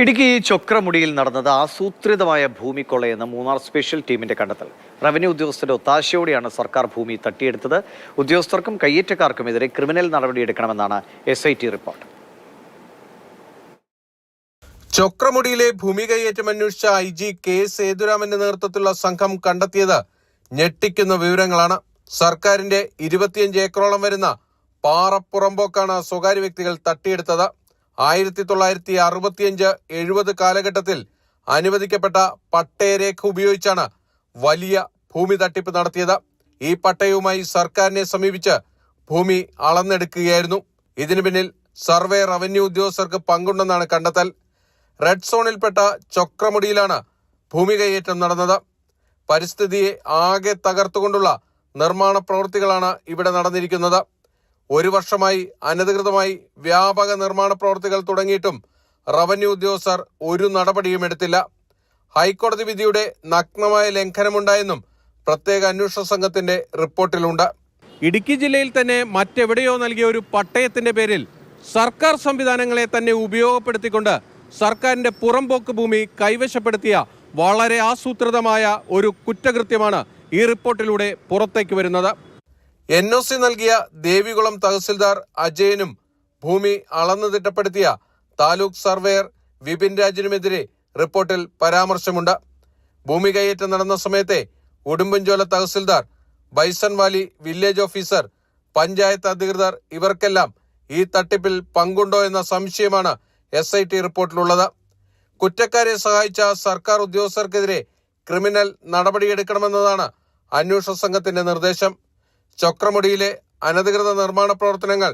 ഇടുക്കി ചൊക്രമുടിയിൽ നടന്നത് ആസൂത്രിതമായ ഭൂമിക്കൊള്ളയെന്ന് മൂന്നാർ സ്പെഷ്യൽ ടീമിന്റെ കണ്ടെത്തൽ. റവന്യൂ ഉദ്യോഗസ്ഥരുടെ ഒത്താശയോടെയാണ് സർക്കാർ ഭൂമി തട്ടിയെടുത്തത്. ഉദ്യോഗസ്ഥർക്കും കയ്യേറ്റക്കാർക്കുമെതിരെ ക്രിമിനൽ നടപടിയെടുക്കണമെന്നാണ് SIT റിപ്പോർട്ട്. ചൊക്രമുടിയിലെ ഭൂമി കയ്യേറ്റം അന്വേഷിച്ച IG K സേതുരാമന്റെ നേതൃത്വത്തിലുള്ള സംഘം കണ്ടെത്തിയത് ഞെട്ടിക്കുന്ന വിവരങ്ങളാണ്. സർക്കാരിന്റെ 25 ഏക്കറോളം വരുന്ന പാറപ്പുറമ്പോക്കാണ് സ്വകാര്യ വ്യക്തികൾ തട്ടിയെടുത്തത്. 1965-70 കാലഘട്ടത്തിൽ അനുവദിക്കപ്പെട്ട പട്ടയരേഖ ഉപയോഗിച്ചാണ് വലിയ ഭൂമി തട്ടിപ്പ് നടത്തിയത്. ഈ പട്ടയവുമായി സർക്കാരിനെ സമീപിച്ച് ഭൂമി അളന്നെടുക്കുകയായിരുന്നു. ഇതിനു പിന്നിൽ സർവേ റവന്യൂ ഉദ്യോഗസ്ഥർക്ക് പങ്കുണ്ടെന്നാണ് കണ്ടെത്തൽ. റെഡ് സോണിൽപ്പെട്ട ചൊക്രമുടിയിലാണ് ഭൂമി കയ്യേറ്റം നടന്നത്. പരിസ്ഥിതിയെ ആകെ തകർത്തുകൊണ്ടുള്ള നിർമ്മാണ പ്രവൃത്തികളാണ് ഇവിടെ നടന്നിരിക്കുന്നത്. 1 വർഷമായി അനധികൃതമായി വ്യാപക നിർമ്മാണ പ്രവൃത്തികൾ തുടങ്ങിയിട്ടും റവന്യൂ ഉദ്യോഗസ്ഥർ ഒരു നടപടിയും എടുത്തില്ല. ഹൈക്കോടതി വിധിയുടെ നഗ്നമായ ലംഘനമുണ്ടായെന്നും പ്രത്യേക അന്വേഷണ സംഘത്തിന്റെ റിപ്പോർട്ടിലുണ്ട്. ഇടുക്കി ജില്ലയിൽ തന്നെ മറ്റെവിടെയോ നൽകിയ ഒരു പട്ടയത്തിന്റെ പേരിൽ സർക്കാർ സംവിധാനങ്ങളെ തന്നെ ഉപയോഗപ്പെടുത്തിക്കൊണ്ട് സർക്കാരിന്റെ പുറംപോക്ക് ഭൂമി കൈവശപ്പെടുത്തിയ വളരെ ആസൂത്രിതമായ ഒരു കുറ്റകൃത്യമാണ് ഈ റിപ്പോർട്ടിലൂടെ പുറത്തേക്ക് വരുന്നത്. NOC നൽകിയ ദേവികുളം തഹസിൽദാർ അജയനും ഭൂമി അളന്നു തിട്ടപ്പെടുത്തിയ താലൂക്ക് സർവേയർ വിപിൻ രാജിനുമെതിരെ റിപ്പോർട്ടിൽ പരാമർശമുണ്ട്. ഭൂമി കയ്യേറ്റം നടന്ന സമയത്തെ Udumbanchola tahsildar, bison Valley village officer, panchayat അധികൃതർ ഇവർക്കെല്ലാം ഈ തട്ടിപ്പിൽ പങ്കുണ്ടോ എന്ന സംശയമാണ് SIT റിപ്പോർട്ടിലുള്ളത്. കുറ്റക്കാരെ സഹായിച്ച സർക്കാർ ഉദ്യോഗസ്ഥർക്കെതിരെ ക്രിമിനൽ നടപടിയെടുക്കണമെന്നതാണ് അന്വേഷണ സംഘത്തിന്റെ നിർദ്ദേശം. ചൊക്രമുടിയിലെ അനധികൃത നിർമ്മാണ പ്രവർത്തനങ്ങൾ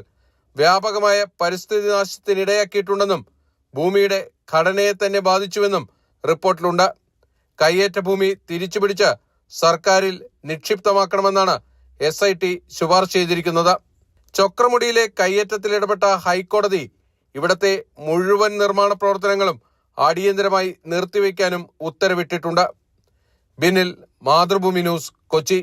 വ്യാപകമായ പരിസ്ഥിതി നാശത്തിനിടയാക്കിയിട്ടുണ്ടെന്നും ഭൂമിയുടെ ഘടനയെ തന്നെ ബാധിച്ചുവെന്നും റിപ്പോർട്ടിലുണ്ട്. കയ്യേറ്റ ഭൂമി തിരിച്ചുപിടിച്ച് സർക്കാരിൽ നിക്ഷിപ്തമാക്കണമെന്നാണ് SIT ശുപാർശ ചെയ്തിരിക്കുന്നത്. ചൊക്രമുടിയിലെ കയ്യേറ്റത്തിൽ ഇടപെട്ട ഹൈക്കോടതി ഇവിടത്തെ മുഴുവൻ നിർമ്മാണ പ്രവർത്തനങ്ങളും അടിയന്തരമായി നിർത്തിവെക്കാനും ഉത്തരവിട്ടിട്ടുണ്ട്. ബിനിൽ, മാതൃഭൂമി ന്യൂസ്, കൊച്ചി.